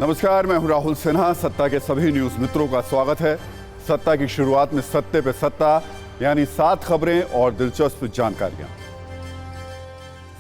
नमस्कार, मैं हूं राहुल सिन्हा। सत्ता के सभी न्यूज मित्रों का स्वागत है। सत्ता की शुरुआत में सत्ते पे सत्ता, यानी 7 खबरें और दिलचस्प जानकारियां।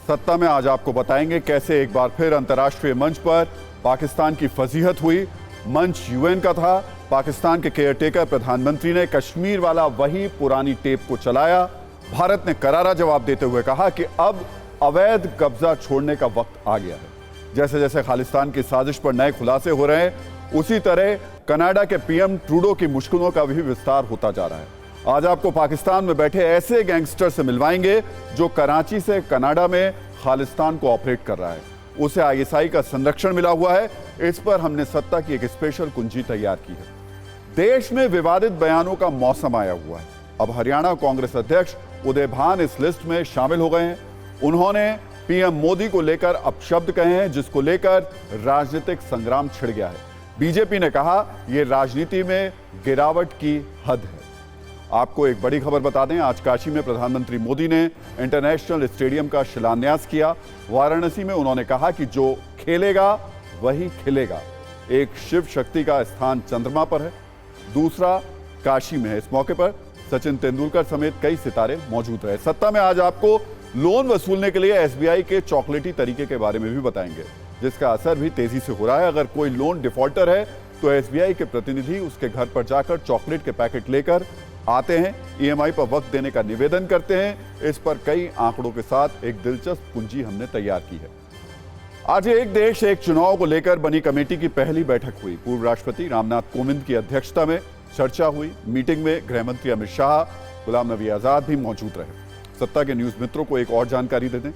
सत्ता में आज आपको बताएंगे कैसे एक बार फिर अंतर्राष्ट्रीय मंच पर पाकिस्तान की फजीहत हुई। मंच यूएन का था। पाकिस्तान के केयरटेकर प्रधानमंत्री ने कश्मीर वाला वही पुरानी टेप को चलाया। भारत ने करारा जवाब देते हुए कहा कि अब अवैध कब्जा छोड़ने का वक्त आ गया है। जैसे जैसे खालिस्तान की साजिश पर नए खुलासे हो रहे हैं, उसी तरह कनाडा के पीएम ट्रूडो की मुश्किलों का भी विस्तार होता जा रहा है। आज आपको पाकिस्तान में बैठे ऐसे गैंगस्टर से मिलवाएंगे जो कराची से कनाडा में खालिस्तान को ऑपरेट कर रहा है। उसे आईएसआई का संरक्षण मिला हुआ है। इस पर हमने सत्ता की एक स्पेशल कुंजी तैयार की है। देश में विवादित बयानों का मौसम आया हुआ है। अब हरियाणा कांग्रेस अध्यक्ष उदय भान इस लिस्ट में शामिल हो गए हैं। उन्होंने पीएम मोदी को लेकर अपशब्द कहे हैं, जिसको लेकर राजनीतिक संग्राम छिड़ गया है। बीजेपी ने कहा यह राजनीति में गिरावट की हद है। आपको एक बड़ी खबर बता दें, आज काशी में प्रधानमंत्री मोदी ने इंटरनेशनल स्टेडियम का शिलान्यास किया। वाराणसी में उन्होंने कहा कि जो खेलेगा वही खिलेगा। एक शिव शक्ति का स्थान चंद्रमा पर है, दूसरा काशी में है। इस मौके पर सचिन तेंदुलकर समेत कई सितारे मौजूद रहे। सत्ता में आज आपको लोन वसूलने के लिए एसबीआई के चॉकलेटी तरीके के बारे में भी बताएंगे, जिसका असर भी तेजी से हो रहा है। अगर कोई लोन डिफॉल्टर है तो एसबीआई के प्रतिनिधि उसके घर पर जाकर चॉकलेट के पैकेट लेकर आते हैं, ईएमआई पर वक्त देने का निवेदन करते हैं। इस पर कई आंकड़ों के साथ एक दिलचस्प कुंजी हमने तैयार की है। आज एक देश एक चुनाव को लेकर बनी कमेटी की पहली बैठक हुई। पूर्व राष्ट्रपति रामनाथ कोविंद की अध्यक्षता में चर्चा हुई। मीटिंग में गृह मंत्री अमित शाह, गुलाम नबी आजाद भी मौजूद रहे। सत्ता के न्यूज मित्रों को एक और जानकारी दे दें,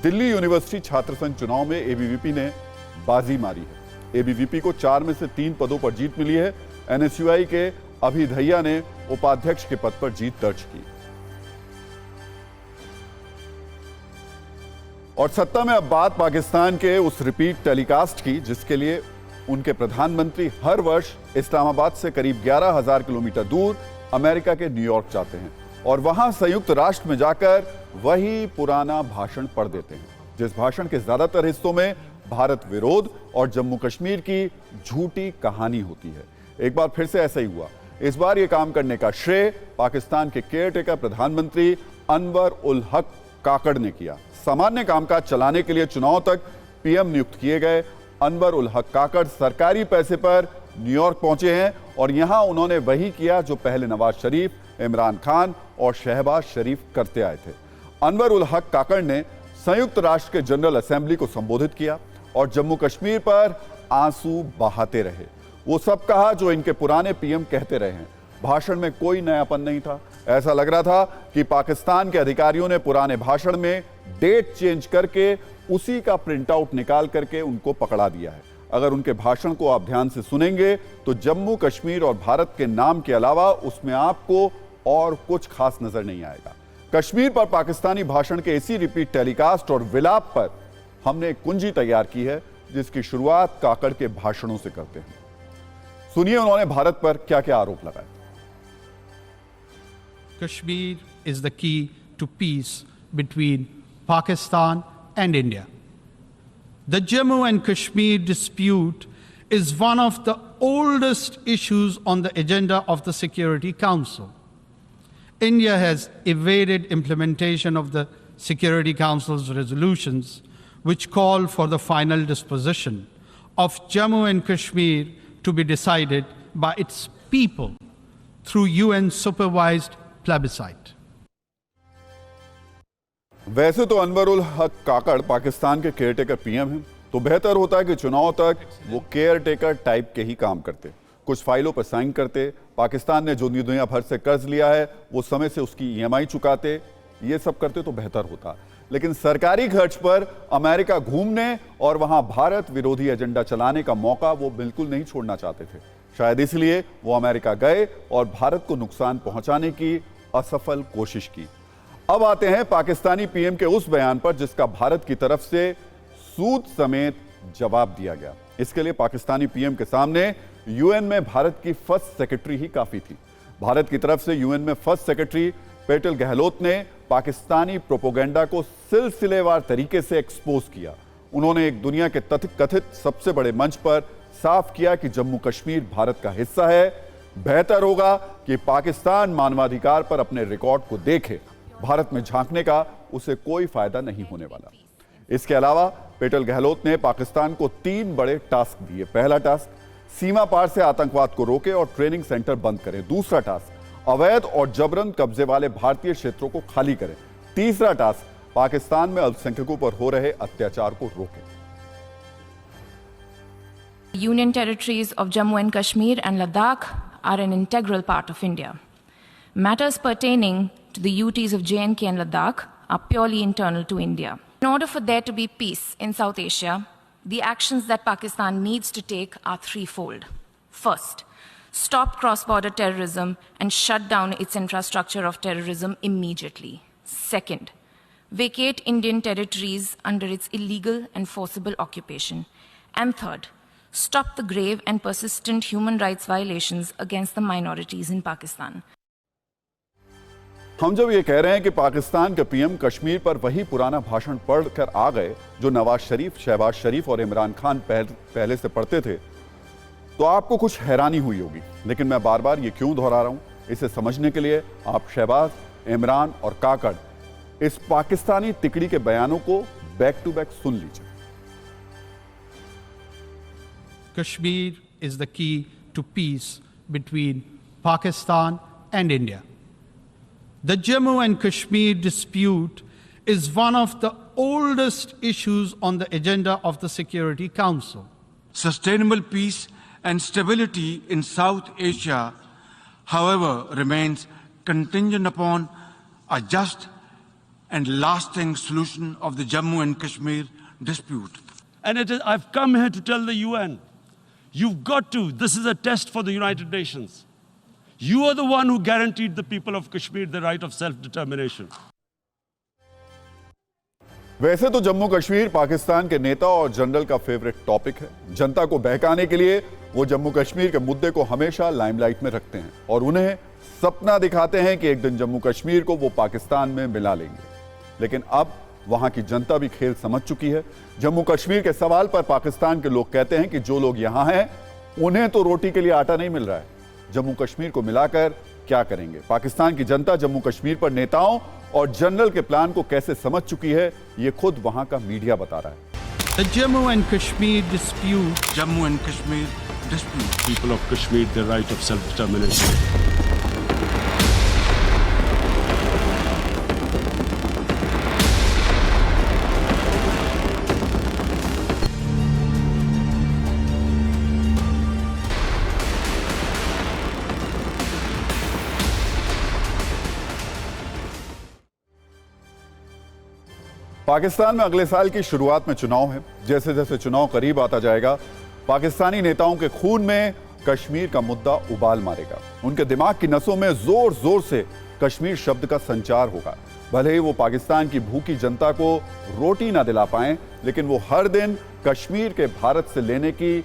दिल्ली यूनिवर्सिटी छात्र संघ चुनाव में एबीवीपी ने बाजी मारी है। एबीवीपी को 4 में से 3 पदों पर जीत मिली है। एनएसयूआई के अभिधैया ने उपाध्यक्ष के पद पर जीत दर्ज की। और सत्ता में अब बात पाकिस्तान के उस रिपीट टेलीकास्ट की जिसके लिए उनके प्रधानमंत्री हर वर्ष इस्लामाबाद से करीब 11,000 किलोमीटर दूर अमेरिका के न्यूयॉर्क जाते हैं और वहां संयुक्त राष्ट्र में जाकर वही पुराना भाषण पढ़ देते हैं, जिस भाषण के ज्यादातर हिस्सों में भारत विरोध और जम्मू कश्मीर की झूठी कहानी होती है। एक बार फिर से ऐसा ही हुआ। इस बार यह काम करने का श्रेय पाकिस्तान के केयरटेकर प्रधानमंत्री अनवर उल हक काकड़ ने किया। सामान्य कामकाज चलाने के लिए चुनाव तक पीएम नियुक्त किए गए अनवर उल हक काकड़ सरकारी पैसे पर न्यूयॉर्क पहुंचे हैं और यहां उन्होंने वही किया जो पहले नवाज शरीफ, इमरान खान और शहबाज शरीफ करते आए थे। अनवर उल हक काकड़ ने संयुक्त राष्ट्र के जनरल असेंबली को संबोधित किया और जम्मू कश्मीर पर आंसू बहाते रहे। वो सब कहा जो इनके पुराने पीएम कहते रहे हैं। भाषण में कोई नयापन नहीं था। ऐसा लग रहा था कि पाकिस्तान के अधिकारियों ने पुराने भाषण में डेट चेंज करके उसी का प्रिंट आउट निकाल करके उनको पकड़ा दिया है। अगर उनके भाषण को आप ध्यान से सुनेंगे तो जम्मू कश्मीर और भारत के नाम के अलावा उसमें आपको और कुछ खास नजर नहीं आएगा। कश्मीर पर पाकिस्तानी भाषण के इसी रिपीट टेलीकास्ट और विलाप पर हमने एक कुंजी तैयार की है, जिसकी शुरुआत काकड़ के भाषणों से करते हैं। सुनिए उन्होंने भारत पर क्या क्या आरोप लगाए। Kashmir is the key to peace between Pakistan and India. The Jammu and Kashmir dispute is one of the oldest issues on the agenda of the Security Council. India has evaded implementation of the Security Council's resolutions, which call for the final disposition of Jammu and Kashmir to be decided by its people through UN-supervised plebiscite. वैसे तो अनवर उल हक काकड़ पाकिस्तान के caretaker PM हैं, तो बेहतर होता है कि चुनाव तक वो केयरटेकर टाइप के ही काम करते, कुछ फाइलों पर साइन करते। पाकिस्तान ने जो दुनिया भर से कर्ज लिया है वो समय से उसकी ईएमआई चुकाते। ये सब करते तो बेहतर होता। लेकिन सरकारी खर्च पर अमेरिका घूमने और वहां भारत विरोधी एजेंडा चलाने का मौका वो बिल्कुल नहीं छोड़ना चाहते थे। शायद इसलिए वो अमेरिका गए और भारत को नुकसान पहुंचाने की असफल कोशिश की। अब आते हैं पाकिस्तानी पीएम के उस बयान पर जिसका भारत की तरफ से सूद समेत जवाब दिया गया। इसके लिए पाकिस्तानी पीएम के सामने यूएन में भारत की फर्स्ट सेक्रेटरी ही काफी थी। भारत की तरफ से यूएन में फर्स्ट सेक्रेटरी पेटल गहलोत ने पाकिस्तानी प्रोपोगेंडा को सिलसिलेवार तरीके से एक्सपोज किया। उन्होंने एक दुनिया के कथित सबसे बड़े मंच पर साफ किया कि जम्मू कश्मीर भारत का हिस्सा है। बेहतर होगा कि पाकिस्तान मानवाधिकार पर अपने रिकॉर्ड को देखे। भारत में झांकने का उसे कोई फायदा नहीं होने वाला। इसके अलावा पेटल गहलोत ने पाकिस्तान को 3 बड़े टास्क दिए। पहला टास्क, सीमा पार से आतंकवाद को रोके और ट्रेनिंग सेंटर बंद करें। दूसरा टास्क, अवैध और जबरन कब्जे वाले भारतीय क्षेत्रों को खाली करें। तीसरा टास्क, पाकिस्तान में अल्पसंख्यकों पर हो रहे अत्याचार को रोकें। Union territories of Jammu and Kashmir and Ladakh are an integral part of India. Matters pertaining to the UTs of J&K and Ladakh are purely internal to India. In order for there to be peace in South Asia, the actions that Pakistan needs to take are threefold. First, stop cross-border terrorism and shut down its infrastructure of terrorism immediately. Second, vacate Indian territories under its illegal and forcible occupation. And third, stop the grave and persistent human rights violations against the minorities in Pakistan. हम जब ये कह रहे हैं कि पाकिस्तान के PM Kashmir पर वही पुराना भाषण पढ़कर आ गए जो नवाज शरीफ, शहबाज शरीफ और इमरान खान पहले से पढ़ते थे, तो आपको कुछ हैरानी हुई होगी। लेकिन मैं बार बार ये क्यों दोहरा रहा हूं, इसे समझने के लिए आप शहबाज, इमरान और काकड़ इस पाकिस्तानी तिकड़ी के बयानों को बैक टू बैक सुन लीजिए। Kashmir is the key to peace between Pakistan and India. The Jammu and Kashmir dispute is one of the oldest issues on the agenda of the Security Council. Sustainable peace and stability in South Asia, however, remains contingent upon a just and lasting solution of the Jammu and Kashmir dispute. And I've come here to tell the UN, you've got to, this is a test for the United Nations. You are the one who guaranteed the people of Kashmir the right of self-determination. वैसे तो जम्मू कश्मीर पाकिस्तान के नेता और general का favourite topic है। जनता को बहकाने के लिए वो जम्मू कश्मीर के मुद्दे को हमेशा लाइमलाइट में रखते हैं और उन्हें सपना दिखाते हैं कि एक दिन जम्मू कश्मीर को वो पाकिस्तान में मिला लेंगे। लेकिन अब वहां की जनता भी खेल समझ चुकी है। जम्मू कश्मीर के सवाल पर पाकिस्तान के लोग कहते हैं कि जो लोग यहां हैं उन्हें तो रोटी के लिए आटा नहीं मिल रहा है, जम्मू कश्मीर को मिलाकर क्या करेंगे। पाकिस्तान की जनता जम्मू कश्मीर पर नेताओं और जनरल के प्लान को कैसे समझ चुकी है, ये खुद वहां का मीडिया बता रहा है। The Jammu and Kashmir dispute. Jammu and Kashmir dispute. People of Kashmir the right of self-determination. Pakistan में अगले साल की शुरुआत में चुनाव है। जैसे जैसे चुनाव करीब आता जाएगा, पाकिस्तानी नेताओं के खून में कश्मीर का मुद्दा उबाल मारेगा। उनके दिमाग की नसों में जोर जोर से कश्मीर शब्द का संचार होगा। भले ही वो पाकिस्तान की भूखी जनता को रोटी ना दिला पाएं, लेकिन वो हर दिन कश्मीर के भारत से लेने की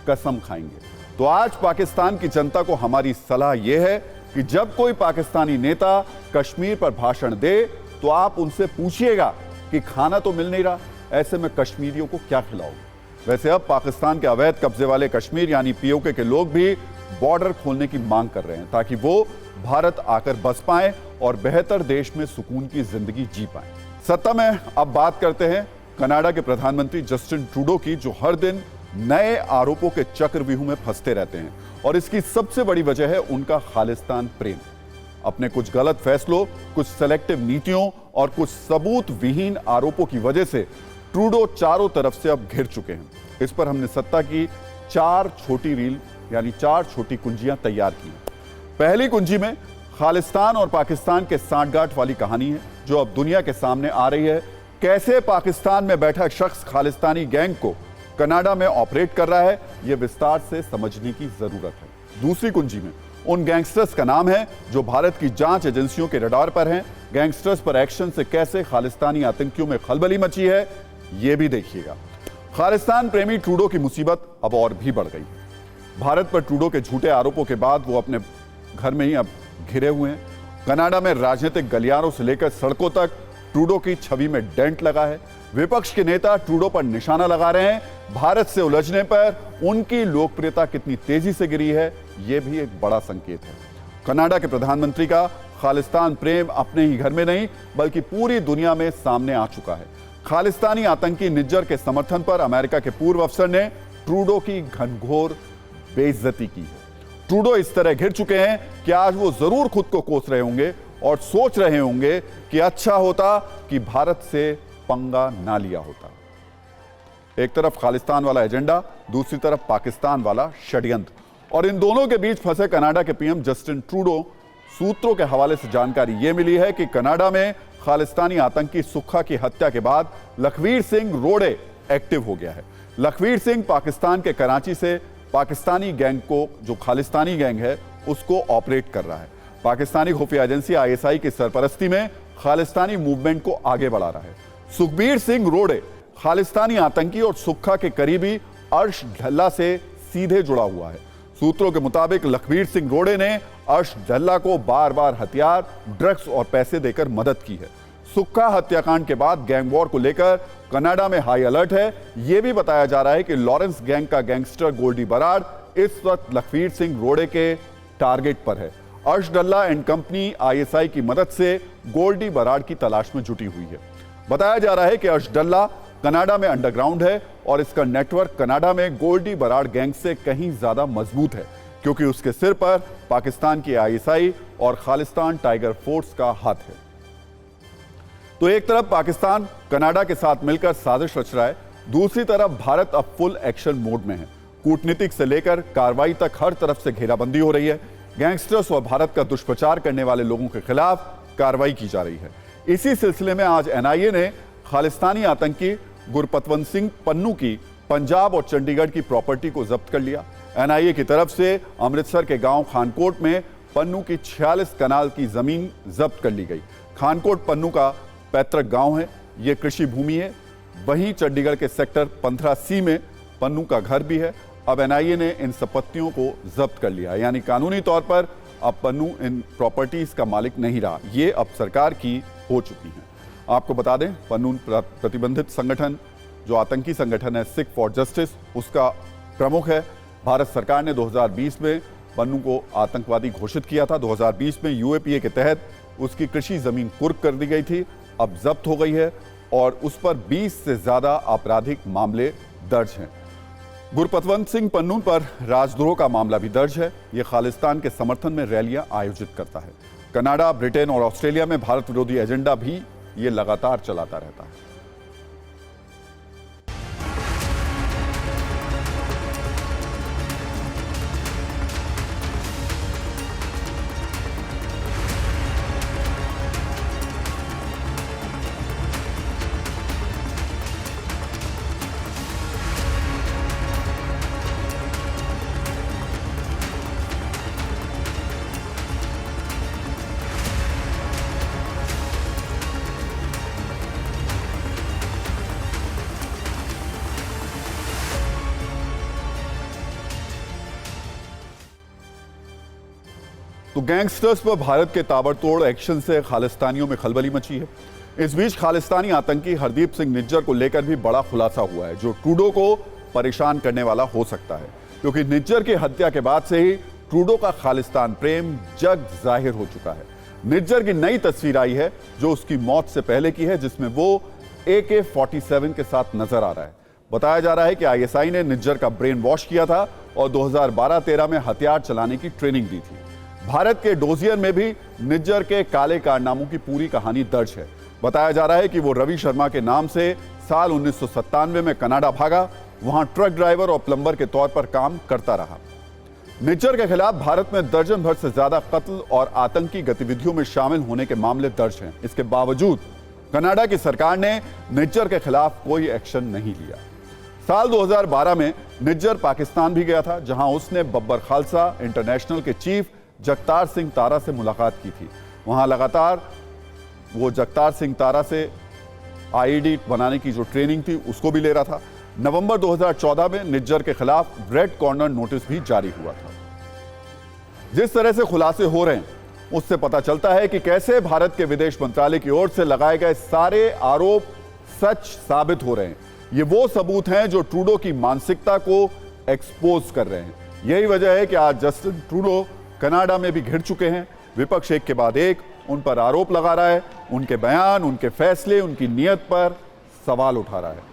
कसम खाएंगे। तो आज पाकिस्तान की जनता को हमारी सलाह यह है कि जब कोई पाकिस्तानी नेता कश्मीर पर भाषण दे तो आप उनसे पूछिएगा कि खाना तो मिल नहीं रहा, ऐसे में कश्मीरियों को क्या खिलाओगे। वैसे अब पाकिस्तान के अवैध कब्जे वाले कश्मीर यानी पीओके के लोग भी बॉर्डर खोलने की मांग कर रहे हैं ताकि वो भारत आकर बस पाएं और बेहतर देश में सुकून की जिंदगी जी पाएं। सत्ता में अब बात करते हैं कनाडा के प्रधानमंत्री जस्टिन ट्रूडो की, जो हर दिन नए आरोपों के चक्रव्यूह में फंसते रहते हैं और इसकी सबसे बड़ी वजह है उनका खालिस्तान प्रेम। अपने कुछ गलत फैसलों, कुछ सेलेक्टिव नीतियों और कुछ सबूत विहीन आरोपों की वजह से ट्रूडो चारों तरफ से अब घिर चुके हैं। इस पर हमने सत्ता की 4 छोटी रील यानी 4 छोटी कुंजियां तैयार की। पहली कुंजी में खालिस्तान और पाकिस्तान के सांठगांठ वाली कहानी है जो अब दुनिया के सामने आ रही है। कैसे पाकिस्तान में बैठा शख्स खालिस्तानी गैंग को कनाडा में ऑपरेट कर रहा है, यह विस्तार से समझने की जरूरत है। दूसरी कुंजी में उन गैंगस्टर्स का नाम है जो भारत की जांच एजेंसियों के रडार पर हैं। गैंगस्टर्स पर एक्शन से कैसे खालिस्तानी आतंकियों में खलबली मची है, यह भी देखिएगा। खालिस्तान प्रेमी ट्रूडो की मुसीबत अब और भी बढ़ गई है। भारत पर ट्रूडो के झूठे आरोपों के बाद वो अपने घर में ही अब घिरे हुए हैं। कनाडा में राजनीतिक गलियारों से लेकर सड़कों तक ट्रूडो की छवि में डेंट लगा है। विपक्ष के नेता ट्रूडो पर निशाना लगा रहे हैं, भारत से उलझने पर उनकी लोकप्रियता कितनी तेजी से गिरी है, यह भी एक बड़ा संकेत है। कनाडा के प्रधानमंत्री का खालिस्तान प्रेम अपने ही घर में नहीं बल्कि पूरी दुनिया में सामने आ चुका है। खालिस्तानी आतंकी निज्जर के समर्थन पर अमेरिका के पूर्व अफसर ने ट्रूडो की घनघोर बेइज्जती की है। ट्रूडो इस तरह घिर चुके हैं कि आज वो जरूर खुद को कोस रहे होंगे और सोच रहे होंगे कि अच्छा होता कि भारत से पंगा ना लिया होता। एक तरफ खालिस्तान वाला एजेंडा, दूसरी तरफ पाकिस्तान वाला षड्यंत्र, और इन दोनों के बीच फंसे कनाडा के पीएम जस्टिन ट्रूडो। सूत्रों के हवाले से जानकारी यह मिली है कि कनाडा में खालिस्तानी आतंकी सुक्खा की हत्या के बाद लखवीर सिंह रोड़े एक्टिव हो गया है। लखवीर सिंह पाकिस्तान के कराची से पाकिस्तानी गैंग को, जो खालिस्तानी गैंग है, उसको ऑपरेट कर रहा है। पाकिस्तानी खुफिया एजेंसी ISI की सरपरस्ती में खालिस्तानी मूवमेंट को आगे बढ़ा रहा है। सुखबीर सिंह रोड़े खालिस्तानी आतंकी और सुक्खा के करीबी अर्श ढल्ला से सीधे जुड़ा हुआ है। सूत्रों के मुताबिक लखवीर सिंह रोड़े ने अर्श ढल्ला को बार बार हथियार, ड्रग्स और पैसे देकर मदद की है। सुक्खा हत्याकांड के बाद गैंग वॉर को लेकर कनाडा में हाई अलर्ट है। यह भी बताया जा रहा है कि लॉरेंस गैंग का गैंगस्टर गोल्डी बराड इस वक्त लखवीर सिंह रोड़े के टारगेट पर है। अर्श ढल्ला एंड कंपनी ISI की मदद से गोल्डी बराड की तलाश में जुटी हुई है। बताया जा रहा है कि अर्श ढल्ला कनाडा में अंडरग्राउंड है और इसका नेटवर्क कनाडा में गोल्डी बराड गैंग से कहीं ज्यादा मजबूत है, क्योंकि उसके सिर पर पाकिस्तान की ISI और खालिस्तान टाइगर फोर्स का हाथ है। तो एक तरफ पाकिस्तान कनाडा के साथ मिलकर साजिश रच रहा है, दूसरी तरफ भारत अब फुल एक्शन मोड में है। कूटनीतिक से लेकर कार्रवाई तक हर तरफ से घेराबंदी हो रही है। गैंगस्टर्स और भारत का दुष्प्रचार करने वाले लोगों के खिलाफ कार्रवाई की जा रही है। इसी सिलसिले में आज NIA ने खालिस्तानी आतंकी गुरपतवंत सिंह पन्नू की पंजाब और चंडीगढ़ की प्रॉपर्टी को जब्त कर लिया। NIA की तरफ से अमृतसर के गांव खानकोट में पन्नू की 46 कनाल की जमीन जब्त कर ली गई। खानकोट पन्नू का पैतृक गांव है, यह कृषि भूमि है। वहीं चंडीगढ़ के सेक्टर 15C में पन्नू का घर भी है। अब NIA ने इन संपत्तियों को जब्त कर लिया, यानी कानूनी तौर पर अब पन्नू इन प्रॉपर्टीज का मालिक नहीं रहा, ये अब सरकार की हो चुकी है। आपको बता दें, पन्नू प्रतिबंधित संगठन, जो आतंकी संगठन है सिख फॉर जस्टिस, उसका प्रमुख है। भारत सरकार ने 2020 में पन्नू को आतंकवादी घोषित किया था। 2020 में UAPA के तहत उसकी कृषि जमीन कुर्क कर दी गई थी, अब जब्त हो गई है और उस पर 20 से ज्यादा आपराधिक मामले दर्ज हैं। गुरपतवंत सिंह पन्नू पर राजद्रोह का मामला भी दर्ज है। यह खालिस्तान के समर्थन में रैलियां आयोजित करता है। कनाडा, ब्रिटेन और ऑस्ट्रेलिया में भारत विरोधी एजेंडा भी ये लगातार चलाता रहता है। तो गैंगस्टर्स पर भारत के ताबड़तोड़ एक्शन से खालिस्तानियों में खलबली मची है। इस बीच खालिस्तानी आतंकी हरदीप सिंह निज्जर को लेकर भी बड़ा खुलासा हुआ है, जो ट्रूडो को परेशान करने वाला हो सकता है, क्योंकि निज्जर की हत्या के बाद से ही ट्रूडो का खालिस्तान प्रेम जग जाहिर हो चुका है। निज्जर की नई तस्वीर आई है जो उसकी मौत से पहले की है, जिसमें वो AK-47 के साथ नजर आ रहा है। बताया जा रहा है कि ISI ने निज्जर का ब्रेन वॉश किया था और 2012-13 में हथियार चलाने की ट्रेनिंग दी थी। भारत के डोजियर में भी निज्जर के काले कारनामों की पूरी कहानी दर्ज है। बताया जा रहा है कि वो रवि शर्मा के नाम से साल 1997 में कनाडा भागा, वहां ट्रक ड्राइवर और प्लम्बर के तौर पर काम करता रहा। निज्जर के खिलाफ भारत में दर्जन भर से ज्यादा कत्ल और आतंकी गतिविधियों में शामिल होने के मामले दर्ज हैं। इसके बावजूद कनाडा की सरकार ने निज्जर के खिलाफ कोई एक्शन नहीं लिया। साल 2012 में निज्जर पाकिस्तान भी गया था, जहां उसने बब्बर खालसा इंटरनेशनल के चीफ जगतार सिंह तारा से मुलाकात की थी। वहां लगातार वो जगतार सिंह तारा से IED बनाने की जो ट्रेनिंग थी उसको भी ले रहा था। नवंबर 2014 में निज्जर के खिलाफ रेड कॉर्नर नोटिस भी जारी हुआ था। जिस तरह से खुलासे हो रहे हैं उससे पता चलता है कि कैसे भारत के विदेश मंत्रालय की ओर से लगाए गए सारे आरोप सच साबित हो रहे हैं। ये वो सबूत हैं जो ट्रूडो की मानसिकता को एक्सपोज कर रहे हैं। यही वजह है कि आज जस्टिन ट्रूडो कनाडा में भी घिर चुके हैं। विपक्ष एक के बाद एक उन पर आरोप लगा रहा है, उनके बयान, उनके फैसले, उनकी नीयत पर सवाल उठा रहा है।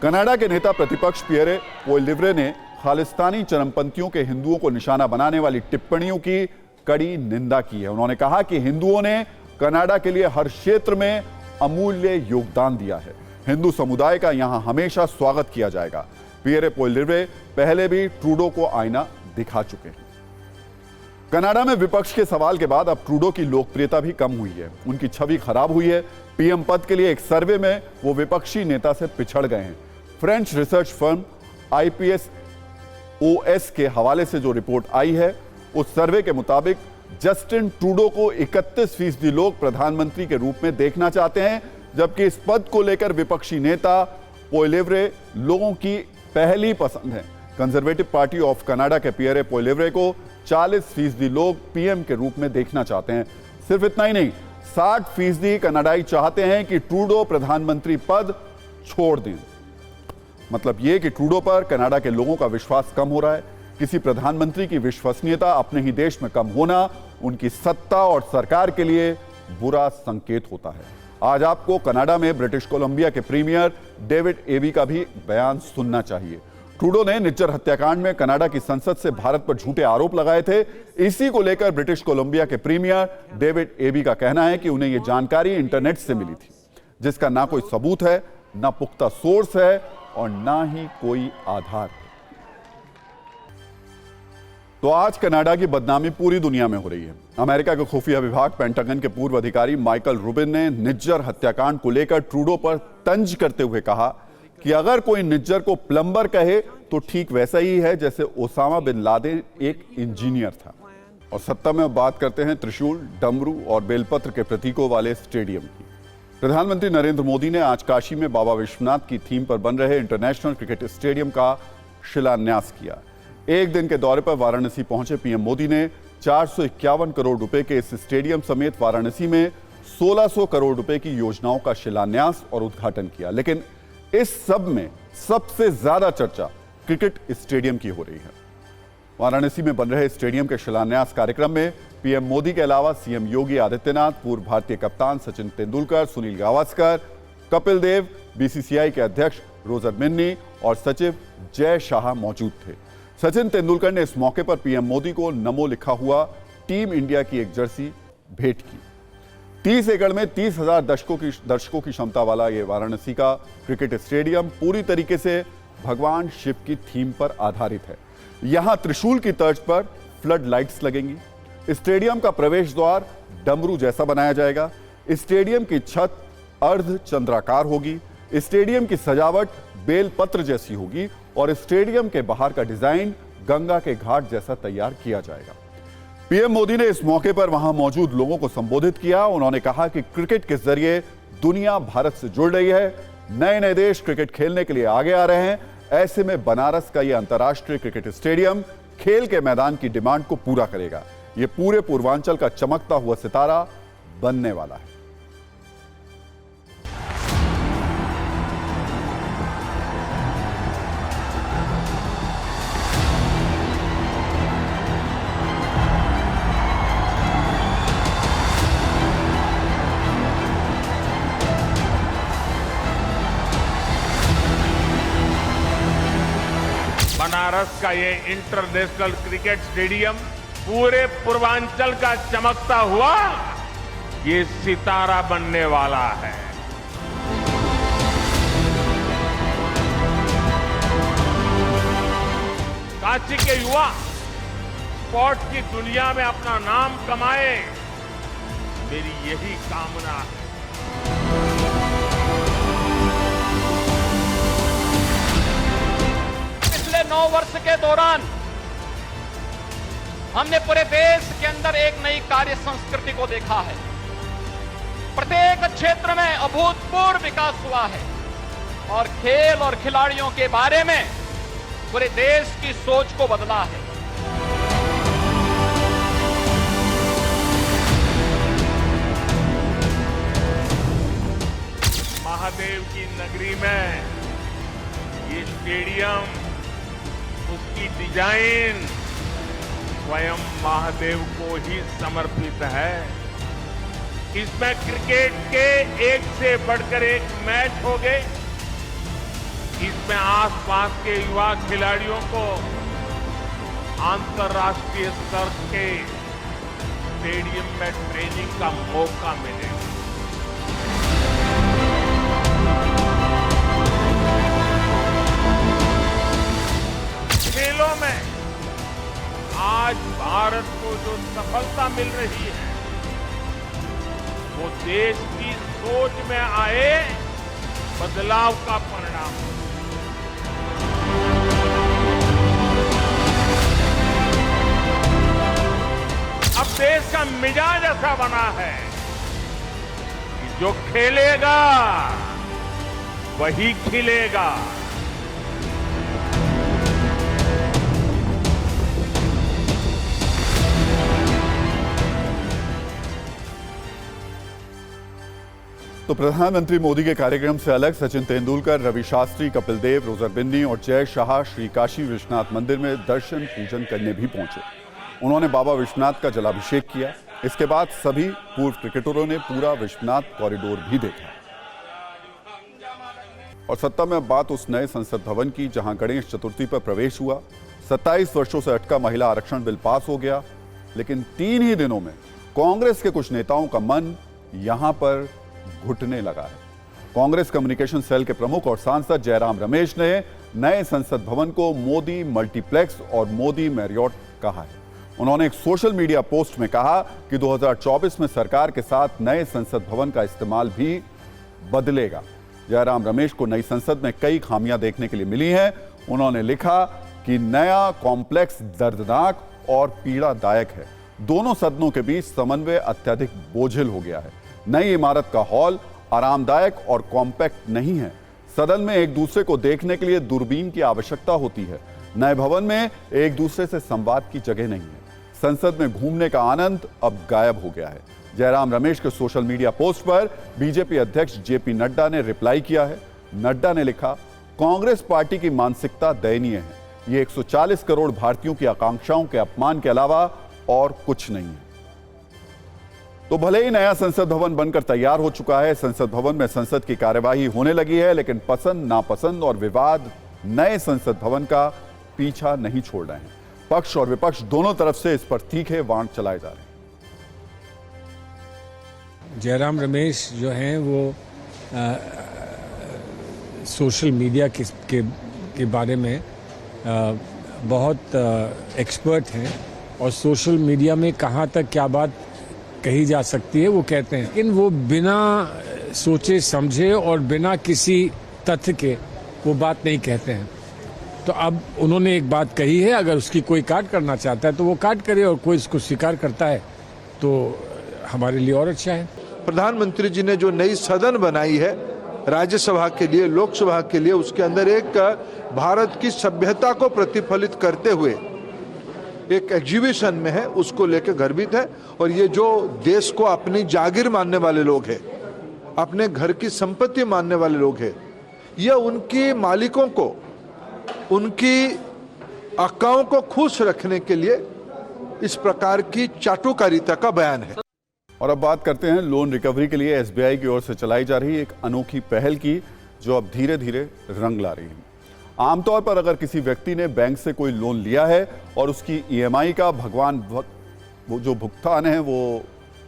कनाडा के नेता प्रतिपक्ष पियरे पोइलिव्रे ने खालिस्तानी चरमपंथियों के हिंदुओं को निशाना बनाने वाली टिप्पणियों की कड़ी निंदा की है। उन्होंने कहा कि हिंदुओं ने कनाडा के लिए हर क्षेत्र में अमूल्य योगदान दिया है। हिंदू समुदाय का यहां हमेशा स्वागत किया जाएगा। पियरे पोइलिव्रे पहले भी ट्रूडो को आईना दिखा चुके हैं। कनाडा में विपक्ष के सवाल के बाद अब ट्रूडो की लोकप्रियता भी कम हुई है, उनकी छवि खराब हुई है। पीएम पद के लिए एक सर्वे में वो विपक्षी नेता से पिछड़ गए हैं। फ्रेंच रिसर्च फर्म IPSOS के हवाले से जो रिपोर्ट आई है, उस सर्वे के मुताबिक जस्टिन ट्रूडो को 31% लोग प्रधानमंत्री के रूप में देखना चाहते हैं, जबकि इस पद को लेकर विपक्षी नेता पोइलिव्रे लोगों की पहली पसंद है। कंजर्वेटिव पार्टी ऑफ कनाडा के पियरे पोइलिव्रे को 40% लोग पीएम के रूप में देखना चाहते हैं। सिर्फ इतना ही नहीं, 60% कनाडाई चाहते हैं कि ट्रूडो प्रधानमंत्री पद छोड़ दें। मतलब यह कि ट्रूडो पर कनाडा के लोगों का विश्वास कम हो रहा है। किसी प्रधानमंत्री की विश्वसनीयता अपने ही देश में कम होना उनकी सत्ता और सरकार के लिए बुरा संकेत होता है। आज आपको कनाडा में ब्रिटिश कोलंबिया के प्रीमियर डेविड एबी का भी बयान सुनना चाहिए। ट्रूडो ने निज्जर हत्याकांड में कनाडा की संसद से भारत पर झूठे आरोप लगाए थे। इसी को लेकर ब्रिटिश कोलंबिया के प्रीमियर डेविड एबी का कहना है कि उन्हें यह जानकारी इंटरनेट से मिली थी, जिसका ना कोई सबूत है, ना पुख्ता सोर्स है और ना ही कोई आधार। तो आज कनाडा की बदनामी पूरी दुनिया में हो रही है। अमेरिका के खुफिया विभाग पेंटागन के पूर्व अधिकारी माइकल रूबिन ने निज्जर हत्याकांड को लेकर ट्रूडो पर तंज करते हुए कहा कि अगर कोई निज्जर को प्लम्बर कहे तो ठीक वैसा ही है जैसे ओसामा बिन लादेन एक इंजीनियर था। और सत्ता में बात करते हैं त्रिशूल, डमरू और बेलपत्र के प्रतीकों वाले स्टेडियम की। प्रधानमंत्री नरेंद्र मोदी ने आज काशी में बाबा विश्वनाथ की थीम पर बन रहे इंटरनेशनल क्रिकेट स्टेडियम का शिलान्यास किया। एक दिन के दौरे पर वाराणसी पहुंचे पीएम मोदी ने 451 करोड़ रुपए के इस स्टेडियम समेत वाराणसी में 1600 करोड़ रुपए की योजनाओं का शिलान्यास और उद्घाटन किया। लेकिन इस सब में सबसे ज्यादा चर्चा क्रिकेट स्टेडियम की हो रही है। वाराणसी में बन रहे स्टेडियम के शिलान्यास कार्यक्रम में पीएम मोदी के अलावा सीएम योगी आदित्यनाथ, पूर्व भारतीय कप्तान सचिन तेंदुलकर, सुनील गावस्कर, कपिल देव, बीसीसीआई के अध्यक्ष रोजर मिन्नी और सचिव जय शाह मौजूद थे। सचिन तेंदुलकर ने इस मौके पर पीएम मोदी को नमो लिखा हुआ टीम इंडिया की एक जर्सी भेंट की। 30 एकड़ में 30,000 दर्शकों की क्षमता वाला यह वाराणसी का क्रिकेट स्टेडियम पूरी तरीके से भगवान शिव की थीम पर आधारित है। यहां त्रिशूल की तर्ज पर फ्लड लाइट्स लगेंगी। स्टेडियम का प्रवेश द्वार डमरू जैसा बनाया जाएगा। स्टेडियम की छत अर्ध चंद्राकार होगी। स्टेडियम की सजावट बेलपत्र जैसी होगी और स्टेडियम के बाहर का डिजाइन गंगा के घाट जैसा तैयार किया जाएगा। पीएम मोदी ने इस मौके पर वहां मौजूद लोगों को संबोधित किया। उन्होंने कहा कि क्रिकेट के जरिए दुनिया भारत से जुड़ रही है। नए नए देश क्रिकेट खेलने के लिए आगे आ रहे हैं। ऐसे में बनारस का यह अंतर्राष्ट्रीय क्रिकेट स्टेडियम खेल के मैदान की डिमांड को पूरा करेगा। यह पूरे पूर्वांचल का चमकता हुआ सितारा बनने वाला है। बनारस का ये इंटरनेशनल क्रिकेट स्टेडियम पूरे पूर्वांचल का चमकता हुआ ये सितारा बनने वाला है। काशी के युवा स्पोर्ट्स की दुनिया में अपना नाम कमाए, मेरी यही कामना है। पिछले 9 वर्ष के दौरान हमने पूरे देश के अंदर एक नई कार्य संस्कृति को देखा है। प्रत्येक क्षेत्र में अभूतपूर्व विकास हुआ है और खेल और खिलाड़ियों के बारे में पूरे देश की सोच को बदला है। महादेव की नगरी में ये स्टेडियम, उसकी डिजाइन स्वयं महादेव को ही समर्पित है। इसमें क्रिकेट के एक से बढ़कर एक मैच होंगे। इसमें आसपास के युवा खिलाड़ियों को अंतर्राष्ट्रीय स्तर के स्टेडियम में ट्रेनिंग का मौका मिलेगा। खेलों में आज भारत को जो सफलता मिल रही है, वो देश की सोच में आए बदलाव का परिणाम है। अब देश का मिजाज ऐसा बना है कि जो खेलेगा वही खिलेगा। तो प्रधानमंत्री मोदी के कार्यक्रम से अलग सचिन तेंदुलकर, रवि शास्त्री, कपिल देव, रोजर बिन्नी और जय शाह श्री काशी विश्वनाथ मंदिर में दर्शन पूजन करने भी पहुंचे। उन्होंने बाबा विश्वनाथ का जलाभिषेक किया। इसके बाद सभी पूर्व क्रिकेटरों ने पूरा विश्वनाथ कॉरिडोर भी देखा। और सत्ता में बात उस नए संसद भवन की जहां गणेश चतुर्थी पर प्रवेश हुआ। 27 वर्षों से अटका महिला आरक्षण बिल पास हो गया, लेकिन 3 ही दिनों में कांग्रेस के कुछ नेताओं का मन यहां पर घुटने लगा है। कांग्रेस कम्युनिकेशन सेल के प्रमुख और सांसद जयराम रमेश ने नए संसद भवन को मोदी मल्टीप्लेक्स और मोदी मैरियट कहा है। उन्होंने एक सोशल मीडिया पोस्ट में कहा कि 2024 में सरकार के साथ नए संसद भवन का इस्तेमाल भी बदलेगा। जयराम रमेश को नई संसद में कई खामियां देखने के लिए मिली हैं। उन्होंने लिखा कि नया कॉम्प्लेक्स दर्दनाक और पीड़ादायक है। दोनों सदनों के बीच समन्वय अत्यधिक बोझिल हो गया है। नई इमारत का हॉल आरामदायक और कॉम्पैक्ट नहीं है। सदन में एक दूसरे को देखने के लिए दूरबीन की आवश्यकता होती है। नए भवन में एक दूसरे से संवाद की जगह नहीं है। संसद में घूमने का आनंद अब गायब हो गया है। जयराम रमेश के सोशल मीडिया पोस्ट पर बीजेपी अध्यक्ष जेपी नड्डा ने रिप्लाई किया है। नड्डा ने लिखा, कांग्रेस पार्टी की मानसिकता दयनीय है। ये 140 करोड़ भारतीयों की आकांक्षाओं के अपमान के अलावा और कुछ नहीं है। तो भले ही नया संसद भवन बनकर तैयार हो चुका है, संसद भवन में संसद की कार्यवाही होने लगी है, लेकिन पसंद नापसंद और विवाद नए संसद भवन का पीछा नहीं छोड़ रहे हैं। पक्ष और विपक्ष दोनों तरफ से इस पर तीखे वार चलाए जा रहे हैं। जयराम रमेश जो हैं वो सोशल मीडिया के बारे में बहुत एक्सपर्ट हैं और सोशल मीडिया में कहाँ तक क्या बात कही जा सकती है वो कहते हैं, लेकिन वो बिना सोचे समझे और बिना किसी तथ्य के वो बात नहीं कहते हैं। तो अब उन्होंने एक बात कही है, अगर उसकी कोई काट करना चाहता है तो वो काट करे, और कोई इसको स्वीकार करता है तो हमारे लिए और अच्छा है। प्रधानमंत्री जी ने जो नई सदन बनाई है राज्यसभा के लिए, लोकसभा के लिए, उसके अंदर एक भारत की सभ्यता को प्रतिफलित करते हुए एक एग्जीबिशन में है, उसको लेकर गर्वित है। और ये जो देश को अपनी जागीर मानने वाले लोग हैं, अपने घर की संपत्ति मानने वाले लोग हैं, ये उनकी मालिकों को, उनकी आकाओं को खुश रखने के लिए इस प्रकार की चाटुकारिता का बयान है। और अब बात करते हैं लोन रिकवरी के लिए एसबीआई की ओर से चलाई जा रही एक अनोखी पहल की, जो अब धीरे धीरे रंग ला रही है। आमतौर पर अगर किसी व्यक्ति ने बैंक से कोई लोन लिया है और उसकी ईएमआई का वो जो भुगतान है वो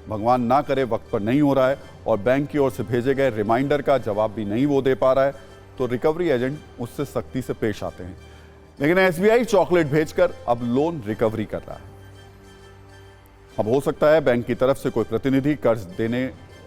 भगवान ना करे वक्त पर नहीं हो रहा है और बैंक की ओर से भेजे गए रिमाइंडर का जवाब भी नहीं वो दे पा रहा है, तो रिकवरी एजेंट उससे सख्ती से पेश आते हैं। लेकिन एसबीआई चॉकलेट भेजकर अब लोन रिकवरी कर रहा है। अब हो सकता है बैंक की तरफ से कोई प्रतिनिधि कर्ज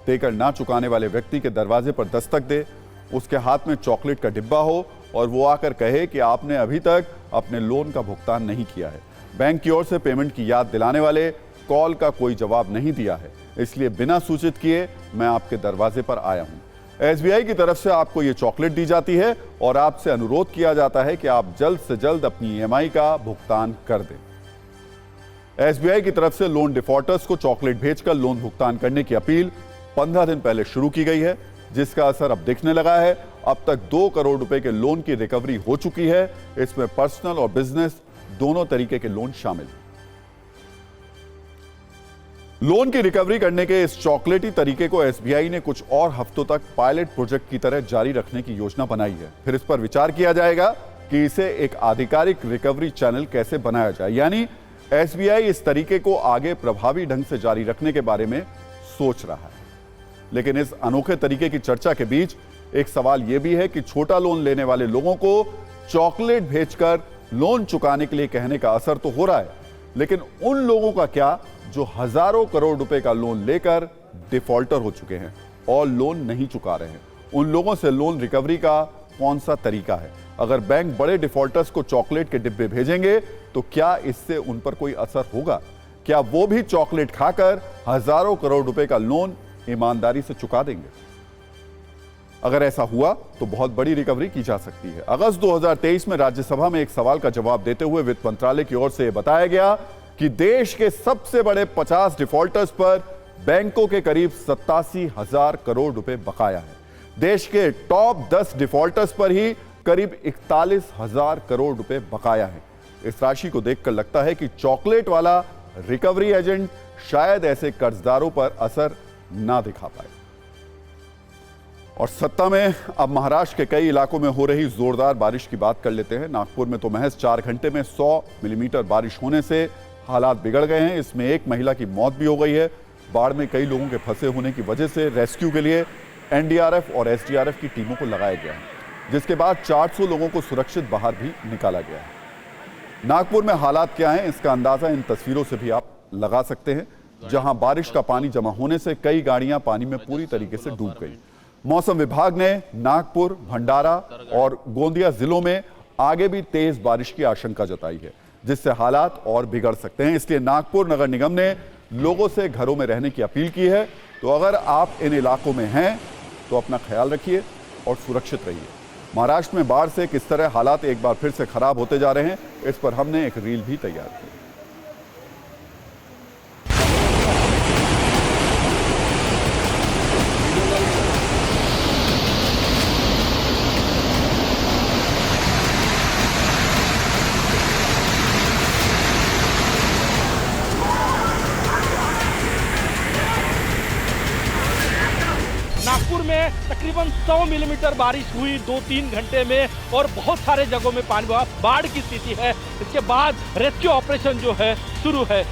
देकर ना चुकाने वाले व्यक्ति के दरवाजे पर दस्तक दे, उसके हाथ में चॉकलेट का डिब्बा हो और वो आकर कहे कि आपने अभी तक अपने लोन का भुगतान नहीं किया है। बैंक की ओर से पेमेंट की याद दिलाने वाले कॉल का कोई जवाब नहीं दिया है, इसलिए बिना सूचित किए मैं आपके दरवाजे पर आया हूं। एसबीआई की तरफ से आपको ये चॉकलेट दी जाती है और आपसे अनुरोध किया जाता है कि आप जल्द से जल्द अपनी ईएमआई का भुगतान कर दें। एसबीआई की तरफ से लोन डिफॉल्टर्स को चॉकलेट भेजकर लोन भुगतान करने की अपील 15 दिन पहले शुरू की गई है, जिसका असर अब दिखने लगा है अब तक 2 करोड़ रुपए के लोन की रिकवरी हो चुकी है। इसमें पर्सनल और बिजनेस दोनों तरीके के लोन शामिल हैं। लोन की रिकवरी करने के इस चॉकलेटी तरीके को एसबीआई ने कुछ और हफ्तों तक पायलट प्रोजेक्ट की तरह जारी रखने की योजना बनाई है। फिर इस पर विचार किया जाएगा कि इसे एक आधिकारिक रिकवरी चैनल कैसे बनाया जाए, यानी एसबीआई इस तरीके को आगे प्रभावी ढंग से जारी रखने के बारे में सोच रहा है। लेकिन इस अनोखे तरीके की चर्चा के बीच एक सवाल यह भी है कि छोटा लोन लेने वाले लोगों को चॉकलेट भेजकर लोन चुकाने के लिए कहने का असर तो हो रहा है, लेकिन उन लोगों का क्या जो हजारों करोड़ रुपए का लोन लेकर डिफॉल्टर हो चुके हैं और लोन नहीं चुका रहे हैं? उन लोगों से लोन रिकवरी का कौन सा तरीका है? अगर बैंक बड़े डिफॉल्टर्स को चॉकलेट के डिब्बे भेजेंगे तो क्या इससे उन पर कोई असर होगा? क्या वो भी चॉकलेट खाकर हजारों करोड़ रुपए का लोन ईमानदारी से चुका देंगे? अगर ऐसा हुआ तो बहुत बड़ी रिकवरी की जा सकती है। अगस्त 2023 में राज्यसभा में एक सवाल का जवाब देते हुए वित्त मंत्रालय की ओर से बताया गया कि देश के सबसे बड़े 50 डिफॉल्टर्स पर बैंकों के करीब 87,000 करोड़ रुपए बकाया है। देश के टॉप 10 डिफॉल्टर्स पर ही करीब 41,000 करोड़ रुपए बकाया है। इस राशि को देखकर लगता है कि चॉकलेट वाला रिकवरी एजेंट शायद ऐसे कर्जदारों पर असर ना दिखा पाए। और सत्ता में अब महाराष्ट्र के कई इलाकों में हो रही जोरदार बारिश की बात कर लेते हैं। नागपुर में तो महज 4 घंटे में 100 मिलीमीटर बारिश होने से हालात बिगड़ गए हैं। इसमें एक महिला की मौत भी हो गई है। बाढ़ में कई लोगों के फंसे होने की वजह से रेस्क्यू के लिए एनडीआरएफ और एसडीआरएफ की टीमों को लगाया गया है, जिसके बाद 400 लोगों को सुरक्षित बाहर भी निकाला गया है। नागपुर में हालात क्या हैं, इसका अंदाजा इन तस्वीरों से भी आप लगा सकते हैं, जहां बारिश का पानी जमा होने से कई गाड़ियां पानी में पूरी तरीके से डूब गई। मौसम विभाग ने नागपुर, भंडारा और गोंदिया जिलों में आगे भी तेज बारिश की आशंका जताई है, जिससे हालात और बिगड़ सकते हैं। इसलिए नागपुर नगर निगम ने लोगों से घरों में रहने की अपील की है। तो अगर आप इन इलाकों में हैं तो अपना ख्याल रखिए और सुरक्षित रहिए। महाराष्ट्र में बाढ़ से किस तरह हालात एक बार फिर से खराब होते जा रहे हैं, इस पर हमने एक रील भी तैयार की। नागपुर में तकरीबन 100 मिलीमीटर बारिश हुई 2-3 घंटे में और बहुत सारे जगहों में पानी बाढ़ की स्थिति है। इसके बाद रेस्क्यू ऑपरेशन जो है शुरू है।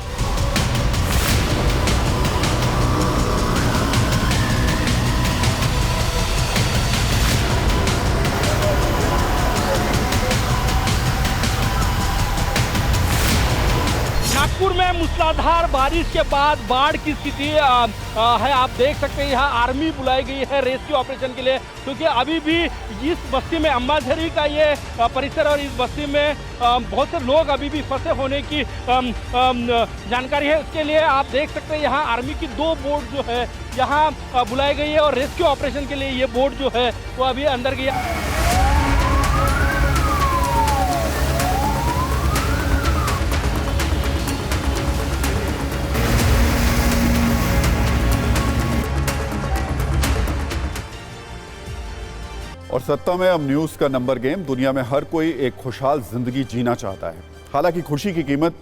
नागपुर में मूसलाधार बारिश के बाद बाढ़ की स्थिति है। आप देख सकते हैं यहाँ आर्मी बुलाई गई है रेस्क्यू ऑपरेशन के लिए, क्योंकि अभी भी इस बस्ती में अंबाझरी का ये परिसर और इस बस्ती में बहुत से लोग अभी भी फंसे होने की जानकारी है। इसके लिए आप देख सकते हैं यहाँ आर्मी की 2 बोट जो है यहाँ बुलाई गई है और रेस्क्यू ऑपरेशन के लिए ये बोट जो है वो अभी अंदर गया। और सत्ता में अब न्यूज का नंबर गेम। दुनिया में हर कोई एक खुशहाल जिंदगी जीना चाहता है। हालांकि खुशी की कीमत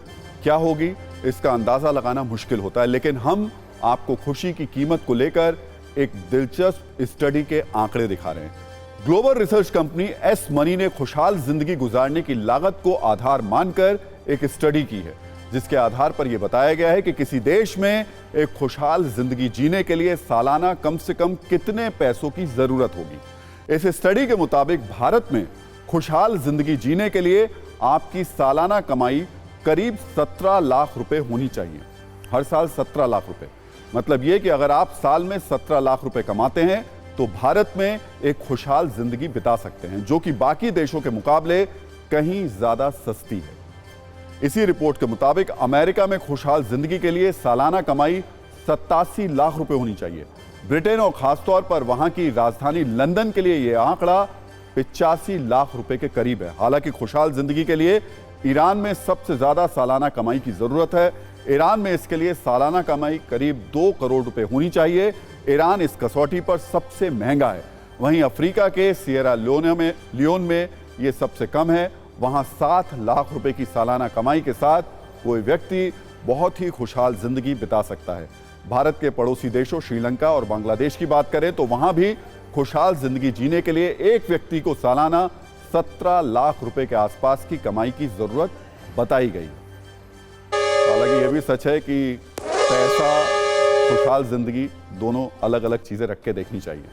क्या होगी इसका अंदाजा लगाना मुश्किल होता है, लेकिन हम आपको खुशी की कीमत को लेकर एक दिलचस्प स्टडी के आंकड़े दिखा रहे हैं। Global research company S money ने खुशहाल जिंदगी गुजारने की लागत को आधार मानकर एक स्टडी की है, जिसके आधार पर यह बताया गया है कि किसी देश में एक खुशहाल जिंदगी जीने के लिए सालाना कम से कम कितने पैसों की जरूरत होगी। इस स्टडी के मुताबिक भारत में खुशहाल जिंदगी जीने के लिए आपकी सालाना कमाई करीब 17 लाख रुपए होनी चाहिए। हर साल 17 लाख रुपए, मतलब यह कि अगर आप साल में 17 लाख रुपए कमाते हैं तो भारत में एक खुशहाल जिंदगी बिता सकते हैं, जो कि बाकी देशों के मुकाबले कहीं ज्यादा सस्ती है। इसी रिपोर्ट के मुताबिक अमेरिका में खुशहाल जिंदगी के लिए सालाना कमाई 87 लाख रुपए होनी चाहिए। ब्रिटेन और खासतौर पर वहां की राजधानी लंदन के लिए यह आंकड़ा 85 लाख रुपए के करीब है। हालांकि खुशहाल जिंदगी के लिए ईरान में सबसे ज्यादा सालाना कमाई की जरूरत है। ईरान में इसके लिए सालाना कमाई करीब 2 करोड़ रुपए होनी चाहिए। ईरान इस कसौटी पर सबसे महंगा है। वहीं अफ्रीका के सिएरा लियोन में ये सबसे कम है। वहां 7 लाख रुपए की सालाना कमाई के साथ कोई व्यक्ति बहुत ही खुशहाल जिंदगी बिता सकता है। भारत के पड़ोसी देशों श्रीलंका और बांग्लादेश की बात करें तो वहां भी खुशहाल जिंदगी जीने के लिए एक व्यक्ति को सालाना 17 लाख रुपए के आसपास की कमाई की जरूरत बताई गई। हालांकि यह भी सच है कि पैसा, खुशहाल जिंदगी दोनों अलग अलग चीजें रख के देखनी चाहिए।